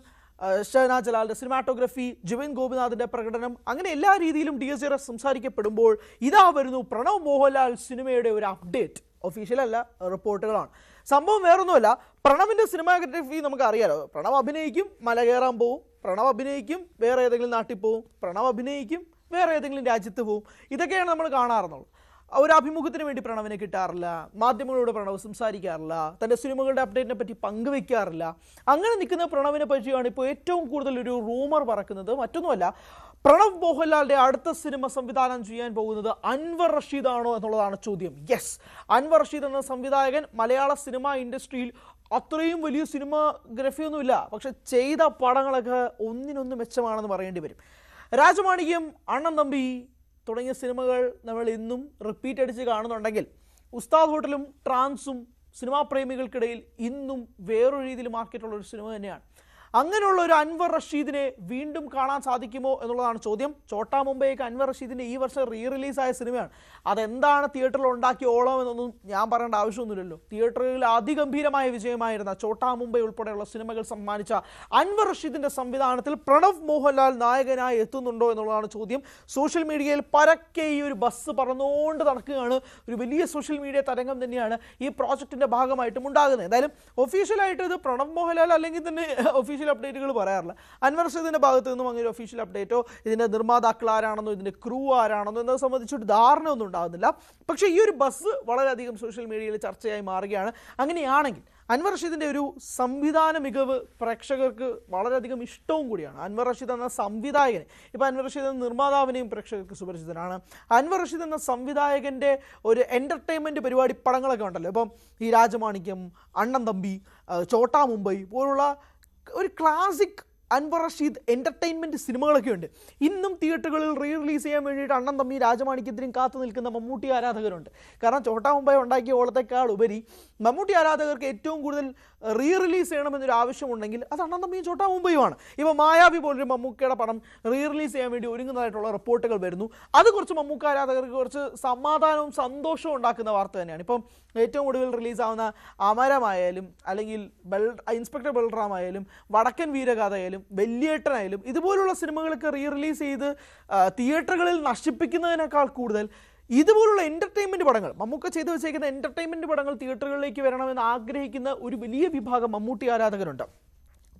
ഷഹനാ ജലാലിന്റെ സിനിമാറ്റോഗ്രഫി, ജുവിൻ ഗോപിനാഥിന്റെ പ്രകടനം, അങ്ങനെ എല്ലാ രീതിയിലും DSR സംസാരിക്കപ്പെടുമ്പോൾ ഇതാ വരുന്നു പ്രണവ് മോഹൻലാൽ സിനിമയുടെ ഒരു അപ്ഡേറ്റ്. ഒഫീഷ്യൽ അല്ല, റിപ്പോർട്ടുകളാണ്. സംഭവം വേറൊന്നുമല്ല, പ്രണവിന്റെ സിനിമാറ്റോഗ്രഫി നമുക്ക് അറിയാലോ. പ്രണവ് അഭിനയിക്കും, മല കയറാൻ പോവും. പ്രണവ് അഭിനയിക്കും, വേറെ ഏതെങ്കിലും നാട്ടിൽ പോവും. പ്രണവ് അഭിനയിക്കും, വേറെ ഏതെങ്കിലും രാജ്യത്ത് പോവും. ഇതൊക്കെയാണ് നമ്മൾ കാണാറുള്ളത്. ഒരു അഭിമുഖത്തിന് വേണ്ടി പ്രണവിനെ കിട്ടാറില്ല, മാധ്യമങ്ങളോട് പ്രണവ് സംസാരിക്കാറില്ല, തൻ്റെ സിനിമകളുടെ അപ്ഡേറ്റിനെ പറ്റി പങ്കുവെക്കാറില്ല. അങ്ങനെ നിൽക്കുന്ന പ്രണവിനെ പറ്റിയാണ് ഇപ്പോൾ ഏറ്റവും കൂടുതൽ ഒരു റൂമർ പറക്കുന്നത്. മറ്റൊന്നുമല്ല, പ്രണവ് മോഹൻലാലിൻ്റെ അടുത്ത സിനിമ സംവിധാനം ചെയ്യാൻ പോകുന്നത് അൻവർ റഷീദ് ആണോ എന്നുള്ളതാണ് ചോദ്യം. യെസ്, അൻവർ റഷീദ് എന്ന സംവിധായകൻ മലയാള സിനിമാ ഇൻഡസ്ട്രിയിൽ അത്രയും വലിയ സിനിമാഗ്രഫിയൊന്നുമില്ല, പക്ഷെ ചെയ്ത പടങ്ങളൊക്കെ ഒന്നിനൊന്ന് മെച്ചമാണെന്ന് പറയേണ്ടി വരും. രാജമാണിക്യം, അണ്ണൻ തമ്പി തുടങ്ങിയ സിനിമകൾ നമ്മൾ ഇന്നും റിപ്പീറ്റ് അടിച്ച് കാണുന്നുണ്ടെങ്കിൽ ഉസ്താദ് ഹോട്ടലും ട്രാൻസും സിനിമാ പ്രേമികൾക്കിടയിൽ ഇന്നും വേറൊരു രീതിയിൽ മാർക്കറ്റുള്ള ഒരു സിനിമ തന്നെയാണ്. അങ്ങനെയുള്ള ഒരു അൻവർ റഷീദിനെ വീണ്ടും കാണാൻ സാധിക്കുമോ എന്നുള്ളതാണ് ചോദ്യം. ചോട്ടാ മുംബൈക്ക് അൻവർ റഷീദിൻ്റെ ഈ വർഷം റിലീസായ സിനിമയാണ്. അതെന്താണ് തിയേറ്ററിൽ ഉണ്ടാക്കിയ ഓളം എന്നൊന്നും ഞാൻ പറയേണ്ട ആവശ്യമൊന്നുമില്ലല്ലോ. തിയേറ്ററുകളിൽ അതിഗംഭീരമായ വിജയമായിരുന്ന ചോട്ടാ മുംബൈ ഉൾപ്പെടെയുള്ള സിനിമകൾ സമ്മാനിച്ച അൻവർ റഷീദിൻ്റെ സംവിധാനത്തിൽ പ്രണവ് മോഹൻലാൽ നായകനായി എത്തുന്നുണ്ടോ എന്നുള്ളതാണ് ചോദ്യം. സോഷ്യൽ മീഡിയയിൽ പരക്കെ ഈ ഒരു ബസ് പറന്നുകൊണ്ട് നടക്കുകയാണ്. ഒരു വലിയ സോഷ്യൽ മീഡിയ തരംഗം തന്നെയാണ് ഈ പ്രോജക്റ്റിൻ്റെ ഭാഗമായിട്ടും ഉണ്ടാകുന്നത്. എന്തായാലും ഒഫീഷ്യലായിട്ട് ഇത് പ്രണവ് മോഹൻലാൽ അല്ലെങ്കിൽ തന്നെ ഒഫീഷ്യൽ അപ്ഡേറ്റുകൾ പറയാറില്ല. അൻവർ റഷീദിൻ്റെ ഭാഗത്തു നിന്നും അങ്ങനെ ഒഫീഷ്യൽ അപ്ഡേറ്റോ ഇതിൻ്റെ നിർമ്മാതാക്കൾ ആരാണെന്നോ ഇതിൻ്റെ ക്രൂ ആരാണെന്നോ എന്നത് സംബന്ധിച്ചൊരു ധാരണ ഒന്നും ഉണ്ടാകുന്നില്ല. പക്ഷേ ഈ ഒരു ബസ് വളരെയധികം സോഷ്യൽ മീഡിയയിൽ ചർച്ചയായി മാറുകയാണ്. അങ്ങനെയാണെങ്കിൽ അൻവർ റഷീദിൻ്റെ ഒരു സംവിധാന മികവ് പ്രേക്ഷകർക്ക് വളരെയധികം ഇഷ്ടവും കൂടിയാണ്. അൻവർ റഷീദ് എന്ന സംവിധായകനെ, ഇപ്പോൾ അൻവർ റഷീദ് എന്ന നിർമ്മാതാവിനെയും പ്രേക്ഷകർക്ക് സുപരിചിതനാണ്. അൻവർ റഷീദ് എന്ന സംവിധായകൻ്റെ ഒരു എൻ്റർടൈൻമെൻറ്റ് പരിപാടി പടങ്ങളൊക്കെ ഉണ്ടല്ലോ. ഇപ്പം ഈ രാജമാണിക്യം, അണ്ണൻ തമ്പി, ചോട്ടാ മുംബൈ പോലുള്ള ഒരു ക്ലാസിക് അൻവർ റഷീദ് എൻ്റർടൈൻമെൻറ്റ് സിനിമകളൊക്കെ ഉണ്ട്. ഇന്നും തിയേറ്ററുകളിൽ റിലീസ് ചെയ്യാൻ വേണ്ടിയിട്ട് അണ്ണൻ തമ്പി രാജമാണിക്യത്തിനും കാത്തു നിൽക്കുന്ന മമ്മൂട്ടി ആരാധകരുണ്ട്. കാരണം ചോട്ടാ മുംബൈ ഉണ്ടാക്കിയ ഓളത്തെക്കാൾ ഉപരി മമ്മൂട്ടി ആരാധകർക്ക് ഏറ്റവും കൂടുതൽ റിലീസ് ചെയ്യണമെന്നൊരു ആവശ്യമുണ്ടെങ്കിൽ അത് അണ്ണൻ തമ്പിയും ചോട്ടാ മുംബൈയുമാണ്. ഇപ്പോൾ മായാവി പോലൊരു മമ്മൂക്കയുടെ പടം റിലീസ് ചെയ്യാൻ വേണ്ടി ഒരുങ്ങുന്നതായിട്ടുള്ള റിപ്പോർട്ടുകൾ വരുന്നു. അത് കുറച്ച് മമ്മൂക്ക ആരാധകർക്ക് കുറച്ച് സമാധാനവും സന്തോഷവും ഉണ്ടാക്കുന്ന വാർത്ത തന്നെയാണ്. ഇപ്പം ഏറ്റവും ഒടുവിൽ റിലീസാവുന്ന അമരമായാലും അല്ലെങ്കിൽ ഇൻസ്പെക്ടർ ബൽറാം ആയാലും വടക്കൻ വീരഗാഥയായാലും വെല്ലിയേട്ടനായാലും ഇതുപോലുള്ള സിനിമകളൊക്കെ റിലീസ് ചെയ്ത് തിയേറ്ററുകളിൽ നശിപ്പിക്കുന്നതിനേക്കാൾ കൂടുതൽ ഇതുപോലുള്ള എൻ്റർടൈൻമെൻറ്റ് പടങ്ങൾ, മമ്മൂക്ക ചെയ്തു വെച്ചേക്കുന്ന എൻ്റർടൈൻമെൻറ്റ് പടങ്ങൾ തിയേറ്ററുകളിലേക്ക് വരണമെന്ന് ആഗ്രഹിക്കുന്ന ഒരു വലിയ വിഭാഗം മമ്മൂട്ടി ആരാധകരുണ്ട്.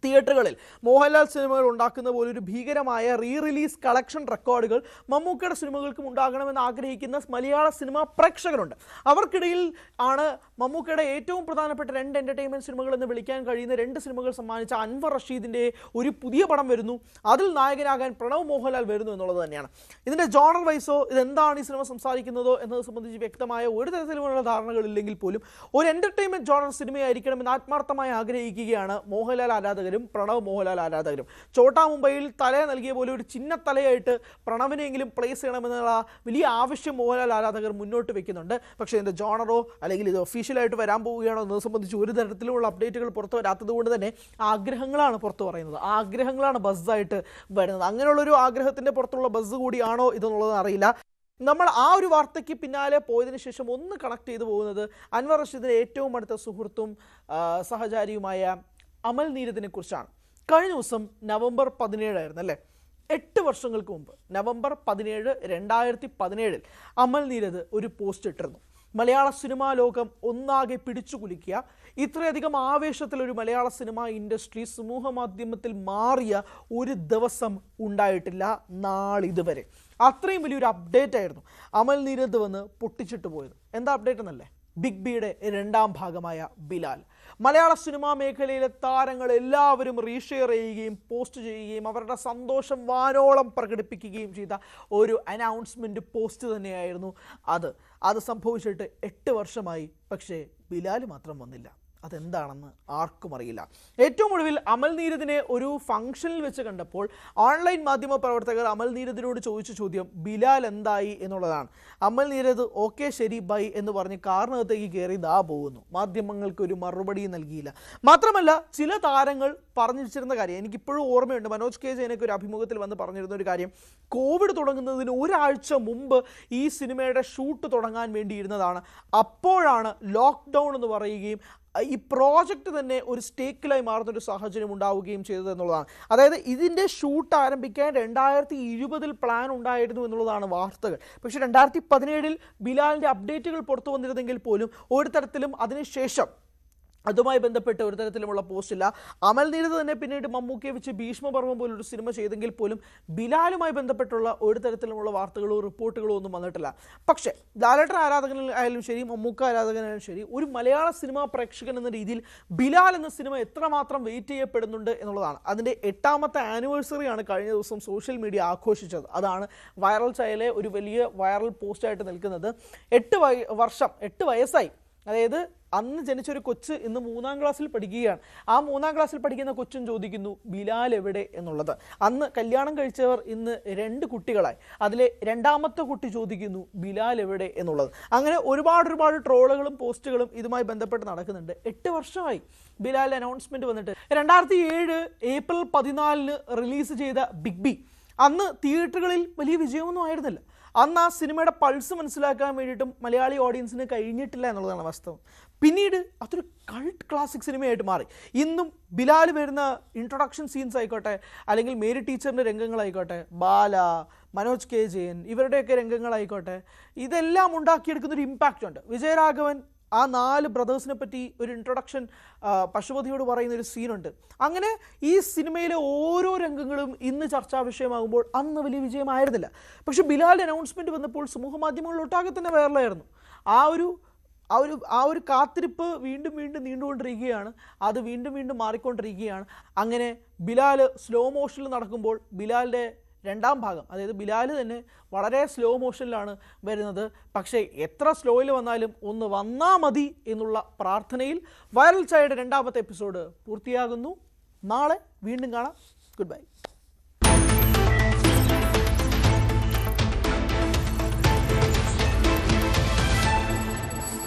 തിയേറ്ററുകളിൽ മോഹൻലാൽ സിനിമകൾ ഉണ്ടാക്കുന്ന പോലൊരു ഭീകരമായ റിലീസ് കളക്ഷൻ റെക്കോർഡുകൾ മമ്മൂക്കയുടെ സിനിമകൾക്കും ഉണ്ടാകണമെന്ന് ആഗ്രഹിക്കുന്ന മലയാള സിനിമാ പ്രേക്ഷകരുണ്ട്. അവർക്കിടയിൽ ആണ് മമ്മൂക്കയുടെ ഏറ്റവും പ്രധാനപ്പെട്ട 2 എൻ്റർടൈൻമെൻറ്റ് സിനിമകൾ എന്ന് വിളിക്കാൻ കഴിയുന്ന 2 സിനിമകൾ സമ്മാനിച്ച അൻവർ റഷീദിൻ്റെ ഒരു പുതിയ പടം വരുന്നു. അതിൽ നായകനാകാൻ പ്രണവ് മോഹൻലാൽ വരുന്നു എന്നുള്ളത് തന്നെയാണ്. ഇതിൻ്റെ ജോണർ വൈസോ ഇതെന്താണ് ഈ സിനിമ സംസാരിക്കുന്നതോ എന്നത് സംബന്ധിച്ച് വ്യക്തമായ ഒരു തരത്തിലുമുള്ള ധാരണകളില്ലെങ്കിൽ പോലും ഒരു എൻ്റർടൈൻമെൻറ്റ് ജോണർ സിനിമയായിരിക്കണമെന്ന് ആത്മാർത്ഥമായി ആഗ്രഹിക്കുകയാണ് മോഹൻലാൽ ആരാധകരും പ്രണവ് മോഹൻലാൽ ആരാധകരും. ചോട്ടാ മുംബൈയിൽ തല നൽകിയ പോലെ ഒരു ചിഹ്നത്തലയായിട്ട് പ്രണവിനെങ്കിലും പ്ലേസ് ചെയ്യണമെന്നുള്ള വലിയ ആവശ്യം മോഹൻലാൽ ആരാധകർ മുന്നോട്ട് വെക്കുന്നുണ്ട്. പക്ഷേ ഇതിൻ്റെ ജോണറോ അല്ലെങ്കിൽ ഇത് ഒഫീഷ്യലായിട്ട് വരാൻ പോവുകയാണോ എന്നത് സംബന്ധിച്ച് ഒരു തരത്തിലുള്ള അപ്ഡേറ്റുകൾ പുറത്തു വരാത്തത് കൊണ്ട് തന്നെ ആഗ്രഹങ്ങളാണ് പുറത്തു പറയുന്നത്, ആഗ്രഹങ്ങളാണ് ബസ്സായിട്ട് വരുന്നത്. അങ്ങനെയുള്ളൊരു ആഗ്രഹത്തിൻ്റെ പുറത്തുള്ള ബസ് കൂടിയാണോ ഇതെന്നുള്ളത് അറിയില്ല. നമ്മൾ ആ ഒരു വാർത്തയ്ക്ക് പിന്നാലെ പോയതിനു ശേഷം ഒന്ന് കണക്ട് ചെയ്തു പോകുന്നത് അൻവർ റഷീദിൻ്റെ ഏറ്റവും അടുത്ത സുഹൃത്തും സഹചാരിയുമായ അമൽ നീരദിനെ കുറിച്ചാണ്. കഴിഞ്ഞ ദിവസം നവംബർ 17 ആയിരുന്നു അല്ലേ, 8 വർഷങ്ങൾക്ക് മുമ്പ് നവംബർ 17, 2017 അമൽ നീരദ് ഒരു പോസ്റ്റ് ഇട്ടിരുന്നു. മലയാള സിനിമാ ലോകം ഒന്നാകെ പിടിച്ചു കുലുക്കിയ, ഇത്രയധികം ആവേശത്തിലൊരു മലയാള സിനിമാ ഇൻഡസ്ട്രി സമൂഹ മാധ്യമത്തിൽ മാറിയ ഒരു ദിവസം ഉണ്ടായിട്ടില്ല നാളിതുവരെ. അത്രയും വലിയൊരു അപ്ഡേറ്റ് ആയിരുന്നു അമൽ നീരദ് വന്ന് പൊട്ടിച്ചിട്ട് പോയത്. എന്താ അപ്ഡേറ്റ് എന്നല്ലേ, ബിഗ് ബിയുടെ 2ാം ഭാഗമായ ബിലാൽ. മലയാള സിനിമാ മേഖലയിലെ താരങ്ങൾ എല്ലാവരും റീഷെയർ ചെയ്യുകയും പോസ്റ്റ് ചെയ്യുകയും അവരുടെ സന്തോഷം വാനോളം പ്രകടിപ്പിക്കുകയും ചെയ്ത ഒരു അനൗൺസ്മെൻറ്റ് പോസ്റ്റ് തന്നെയായിരുന്നു അത് സംഭവിച്ചിട്ട് 8 വർഷമായി. പക്ഷേ ബിലാൽ മാത്രം വന്നില്ല. അതെന്താണെന്ന് ആർക്കും അറിയില്ല. ഏറ്റവും ഒടുവിൽ അമൽ നീരദിനെ ഒരു ഫംഗ്ഷനിൽ വെച്ച് കണ്ടപ്പോൾ ഓൺലൈൻ മാധ്യമ പ്രവർത്തകർ അമൽ നീരദിനോട് ചോദിച്ച ചോദ്യം ബിലാൽ എന്തായി എന്നുള്ളതാണ്. അമൽ നീരദ് ഓക്കെ ശരി ബൈ എന്ന് പറഞ്ഞ് കാറിനകത്തേക്ക് കയറി ദാ പോകുന്നു. മാധ്യമങ്ങൾക്ക് ഒരു മറുപടി നൽകിയില്ല. മാത്രമല്ല ചില താരങ്ങൾ പറഞ്ഞിരിച്ചിരുന്ന കാര്യം എനിക്കിപ്പോഴും ഓർമ്മയുണ്ട്. മനോജ് കെ ജയനൊക്കെ ഒരു അഭിമുഖത്തിൽ വന്ന് പറഞ്ഞിരുന്ന ഒരു കാര്യം, കോവിഡ് തുടങ്ങുന്നതിന് ഒരാഴ്ച മുമ്പ് ഈ സിനിമയുടെ ഷൂട്ട് തുടങ്ങാൻ വേണ്ടിയിരുന്നതാണ്. അപ്പോഴാണ് ലോക്ക്ഡൗൺ എന്ന് പറയുകയും ഈ പ്രോജക്റ്റ് തന്നെ ഒരു സ്റ്റേക്കിലായി മാറുന്നൊരു സാഹചര്യം ഉണ്ടാവുകയും ചെയ്തത് എന്നുള്ളതാണ്. അതായത് ഇതിൻ്റെ ഷൂട്ട് ആരംഭിക്കാൻ 2020 പ്ലാൻ ഉണ്ടായിരുന്നു എന്നുള്ളതാണ് വാർത്തകൾ. പക്ഷേ 2017 ബിലാലിൻ്റെ അപ്ഡേറ്റുകൾ പുറത്തു വന്നിരുന്നെങ്കിൽ പോലും ഒരു തരത്തിലും അതിനുശേഷം അതുമായി ബന്ധപ്പെട്ട് ഒരു തരത്തിലുമുള്ള പോസ്റ്റില്ല. അമൽ നീരദ് തന്നെ പിന്നീട് മമ്മൂക്കയെ വെച്ച് ഭീഷ്മപർവം പോലൊരു സിനിമ ചെയ്തെങ്കിൽ പോലും ബിലാലുമായി ബന്ധപ്പെട്ടുള്ള ഒരു തരത്തിലുമുള്ള വാർത്തകളോ റിപ്പോർട്ടുകളോ ഒന്നും വന്നിട്ടില്ല. പക്ഷേ ലാലേട്ടൻ ആരാധകനായാലും ശരി, മമ്മൂക്ക ആരാധകനായാലും ശരി, ഒരു മലയാള സിനിമാ പ്രേക്ഷകൻ എന്ന രീതിയിൽ ബിലാൽ എന്ന സിനിമ എത്രമാത്രം വെയിറ്റ് ചെയ്യപ്പെടുന്നുണ്ട് എന്നുള്ളതാണ്. അതിൻ്റെ 8ാമത്തെ ആനിവേഴ്സറിയാണ് കഴിഞ്ഞ ദിവസം സോഷ്യൽ മീഡിയ ആഘോഷിച്ചത്. അതാണ് വൈറൽ ചായയിലെ ഒരു വലിയ വൈറൽ പോസ്റ്റായിട്ട് നിൽക്കുന്നത്. 8 വയസ്സായി. അതായത് അന്ന് ജനിച്ചൊരു കൊച്ച് ഇന്ന് 3ാം ക്ലാസ്സിൽ പഠിക്കുകയാണ്. ആ 3ാം ക്ലാസ്സിൽ പഠിക്കുന്ന കൊച്ചും ചോദിക്കുന്നു ബിലാൽ എവിടെ എന്നുള്ളത്. അന്ന് കല്യാണം കഴിച്ചവർ ഇന്ന് 2 കുട്ടികളായി. അതിലെ 2ാമത്തെ കുട്ടി ചോദിക്കുന്നു ബിലാൽ എവിടെ എന്നുള്ളത്. അങ്ങനെ ഒരുപാട് ട്രോളുകളും പോസ്റ്റുകളും ഇതുമായി ബന്ധപ്പെട്ട് നടക്കുന്നുണ്ട്. 8 വർഷമായി ബിലാലിൻ്റെ അനൗൺസ്മെൻറ്റ് വന്നിട്ട്. 2007 ഏപ്രിൽ 14 റിലീസ് ചെയ്ത ബിഗ് ബി അന്ന് തിയേറ്ററുകളിൽ വലിയ വിജയമൊന്നും ആയിരുന്നില്ല. അന്ന് ആ സിനിമയുടെ പൾസ് മനസ്സിലാക്കാൻ വേണ്ടിയിട്ടും മലയാളി ഓഡിയൻസിന് കഴിഞ്ഞിട്ടില്ല എന്നുള്ളതാണ് വാസ്തവം. പിന്നീട് അതൊരു കൾട്ട് ക്ലാസിക് സിനിമയായിട്ട് മാറി. ഇന്നും ബിലാൽ വരുന്ന ഇൻട്രൊഡക്ഷൻ സീൻസ് ആയിക്കോട്ടെ, അല്ലെങ്കിൽ മേരി ടീച്ചറിൻ്റെ രംഗങ്ങളായിക്കോട്ടെ, ബാല, മനോജ് കെ ജയൻ ഇവരുടെയൊക്കെ രംഗങ്ങളായിക്കോട്ടെ, ഇതെല്ലാം ഉണ്ടാക്കിയെടുക്കുന്നൊരു ഇമ്പാക്റ്റ് ഉണ്ട്. വിജയരാഘവൻ ആ 4 ബ്രദേഴ്സിനെ പറ്റി ഒരു ഇൻട്രൊഡക്ഷൻ പശുപതിയോട് പറയുന്നൊരു സീനുണ്ട്. അങ്ങനെ ഈ സിനിമയിലെ ഓരോ രംഗങ്ങളും ഇന്ന് ചർച്ചാ വിഷയമാകുമ്പോൾ അന്ന് വലിയ വിജയമായിരുന്നില്ല. പക്ഷെ ബിലാലിൻ്റെ അനൗൺസ്മെൻറ്റ് വന്നപ്പോൾ സമൂഹ മാധ്യമങ്ങളിലൊട്ടാകെ തന്നെ വൈറലായിരുന്നു. ആ ഒരു കാത്തിരിപ്പ് വീണ്ടും നീണ്ടുകൊണ്ടിരിക്കുകയാണ്. അത് വീണ്ടും മാറിക്കൊണ്ടിരിക്കുകയാണ്. അങ്ങനെ ബിലാൽ സ്ലോ മോഷനിൽ നടക്കുമ്പോൾ ബിലാലിൻ്റെ 2ാം ഭാഗം, അതായത് ബിലാൽ തന്നെ വളരെ സ്ലോ മോഷനിലാണ് വരുന്നത്. പക്ഷേ എത്ര സ്ലോയിൽ വന്നാലും ഒന്ന് വന്നാൽ മതി എന്നുള്ള പ്രാർത്ഥനയിൽ വൈറൽ ചായയുടെ 2ാമത്തെ എപ്പിസോഡ് പൂർത്തിയാകുന്നു. നാളെ വീണ്ടും കാണാം. Good bye.